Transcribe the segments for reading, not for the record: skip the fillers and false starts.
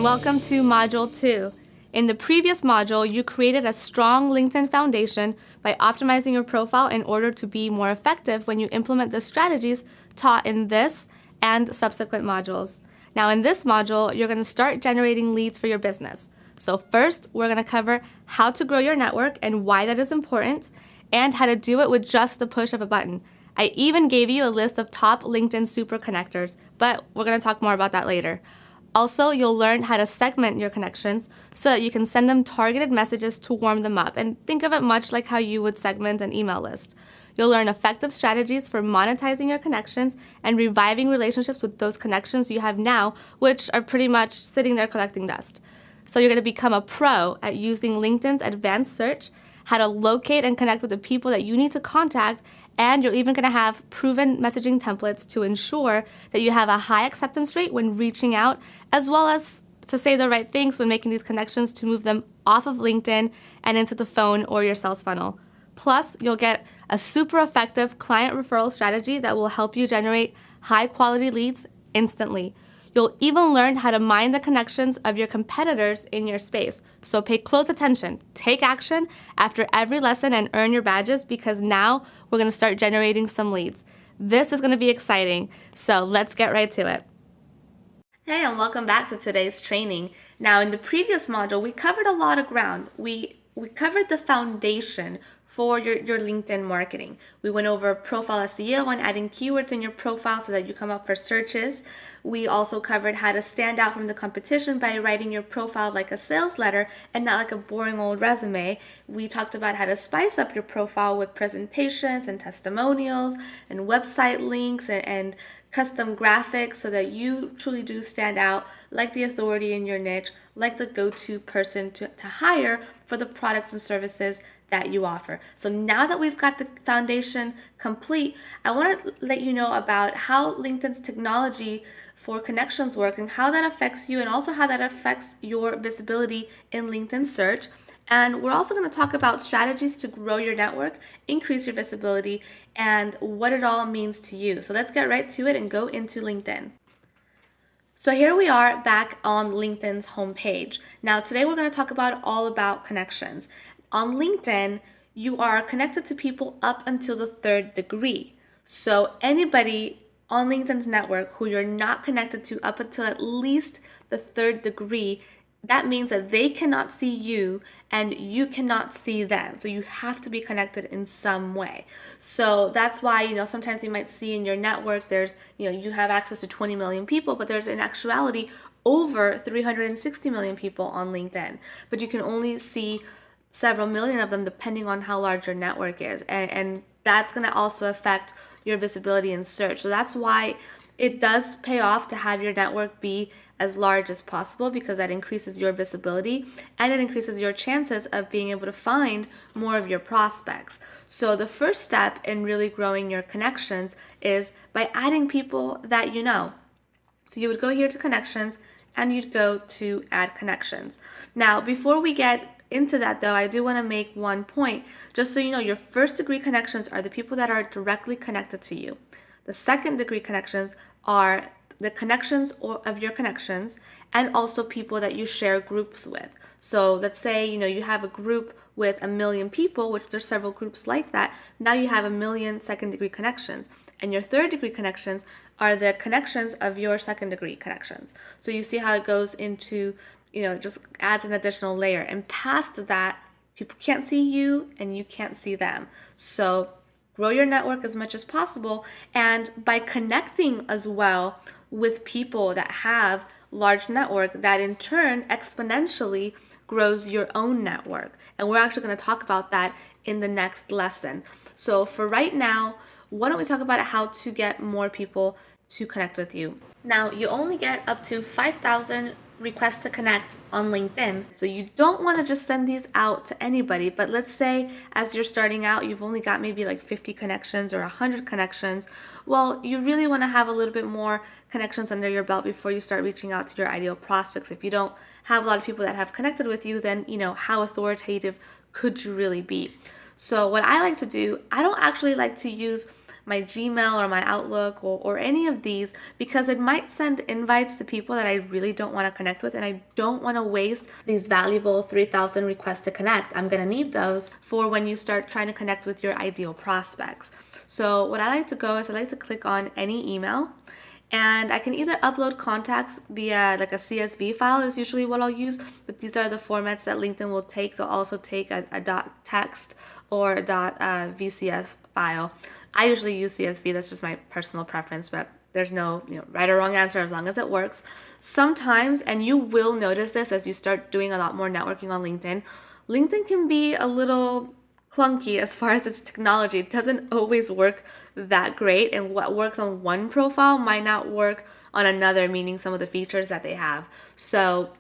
and welcome to Module 2. In the previous module, you created a strong LinkedIn foundation by optimizing your profile in order to be more effective when you implement the strategies taught in this and subsequent modules. Now in this module, you're going to start generating leads for your business. So first, we're going to cover how to grow your network and why that is important, and how to do it with just the push of a button. I even gave you a list of top LinkedIn super connectors, but we're going to talk more about that later. Also, you'll learn how to segment your connections so that you can send them targeted messages to warm them up, and think of it much like how you would segment an email list. You'll learn effective strategies for monetizing your connections and reviving relationships with those connections you have now, which are pretty much sitting there collecting dust. So you're going to become a pro at using LinkedIn's advanced search, how to locate and connect with the people that you need to contact, and you're even going to have proven messaging templates to ensure that you have a high acceptance rate when reaching out, as well as to say the right things when making these connections to move them off of LinkedIn and into the phone or your sales funnel. Plus, you'll get a super effective client referral strategy that will help you generate high quality leads instantly. You'll even learn how to mine the connections of your competitors in your space. So pay close attention, take action after every lesson, and earn your badges, because now we're going to start generating some leads. This is going to be exciting, so let's get right to it. Hey, and welcome back to today's training. Now, in the previous module, we covered a lot of ground. We covered the foundation for your LinkedIn marketing. We went over profile SEO and adding keywords in your profile so that you come up for searches. We also covered how to stand out from the competition by writing your profile like a sales letter and not like a boring old resume. We talked about how to spice up your profile with presentations and testimonials and website links and custom graphics so that you truly do stand out like the authority in your niche, like the go-to person to hire for the products and services that you offer. So now that we've got the foundation complete, I want to let you know about how LinkedIn's technology for connections work and how that affects you, and also how that affects your visibility in LinkedIn search. And we're also going to talk about strategies to grow your network, increase your visibility, and what it all means to you. So let's get right to it and go into LinkedIn. So here we are back on LinkedIn's homepage. Now today we're going to talk about all about connections. On LinkedIn, you are connected to people up until the third degree. So anybody on LinkedIn's network who you're not connected to up until at least the third degree, that means that they cannot see you and you cannot see them. So you have to be connected in some way. So that's why, sometimes you might see in your network, there's, you have access to 20 million people, but there's in actuality over 360 million people on LinkedIn. But you can only see several million of them depending on how large your network is. And that's going to also affect your visibility in search. So that's why it does pay off to have your network be as large as possible, because that increases your visibility and it increases your chances of being able to find more of your prospects. So the first step in really growing your connections is by adding people that you know. So you would go here to connections and you'd go to add connections. Now, before we get into that though, I do want to make one point, just so you know, your first degree connections are the people that are directly connected to you. The second degree connections are the connections of your connections, and also people that you share groups with. So let's say, you have a group with 1 million people, which there's several groups like that. Now you have 1 million second degree connections. And your third degree connections are the connections of your second degree connections. So you see how it goes into, just adds an additional layer. And past that, people can't see you and you can't see them. So grow your network as much as possible. And by connecting as well with people that have large network, that in turn exponentially grows your own network. And we're actually going to talk about that in the next lesson. So for right now, why don't we talk about how to get more people to connect with you. Now, you only get up to 5,000 requests to connect on LinkedIn. So you don't want to just send these out to anybody, but let's say as you're starting out, you've only got maybe like 50 connections or 100 connections. Well, you really want to have a little bit more connections under your belt before you start reaching out to your ideal prospects. If you don't have a lot of people that have connected with you, then, how authoritative could you really be? So what I like to do, I don't actually like to use my Gmail or my Outlook or any of these, because it might send invites to people that I really don't want to connect with, and I don't want to waste these valuable 3,000 requests to connect. I'm going to need those for when you start trying to connect with your ideal prospects. So what I like to go is I like to click on any email, and I can either upload contacts via like a CSV file is usually what I'll use, but these are the formats that LinkedIn will take. They'll also take a dot text or a dot VCF file. I usually use CSV, that's just my personal preference, but there's no right or wrong answer as long as it works. Sometimes, and you will notice this as you start doing a lot more networking on LinkedIn, LinkedIn can be a little clunky as far as its technology. It doesn't always work that great, and what works on one profile might not work on another, meaning some of the features that they have. So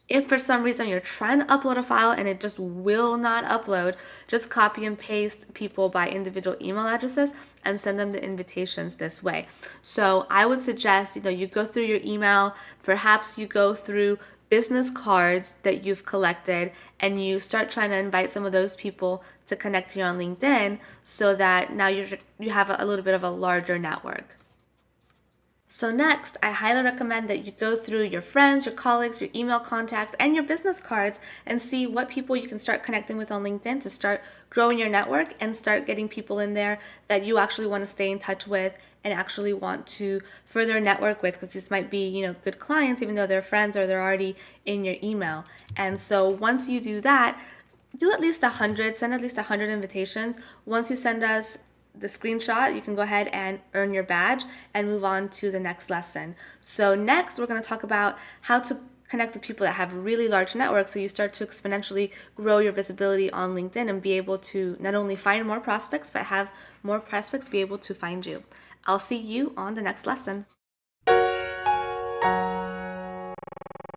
if for some reason you're trying to upload a file and it just will not upload, just copy and paste people by individual email addresses and send them the invitations this way. So I would suggest, you go through your email, perhaps you go through business cards that you've collected, and you start trying to invite some of those people to connect to you on LinkedIn, so that now you have a little bit of a larger network. So next, I highly recommend that you go through your friends, your colleagues, your email contacts, and your business cards and see what people you can start connecting with on LinkedIn to start growing your network and start getting people in there that you actually want to stay in touch with and actually want to further network with, because these might be, good clients, even though they're friends or they're already in your email. And so once you do that, do at least 100, send at least 100 invitations. Once you send us the screenshot, you can go ahead and earn your badge and move on to the next lesson. So next, we're going to talk about how to connect with people that have really large networks, so you start to exponentially grow your visibility on LinkedIn and be able to not only find more prospects, but have more prospects be able to find you. I'll see you on the next lesson.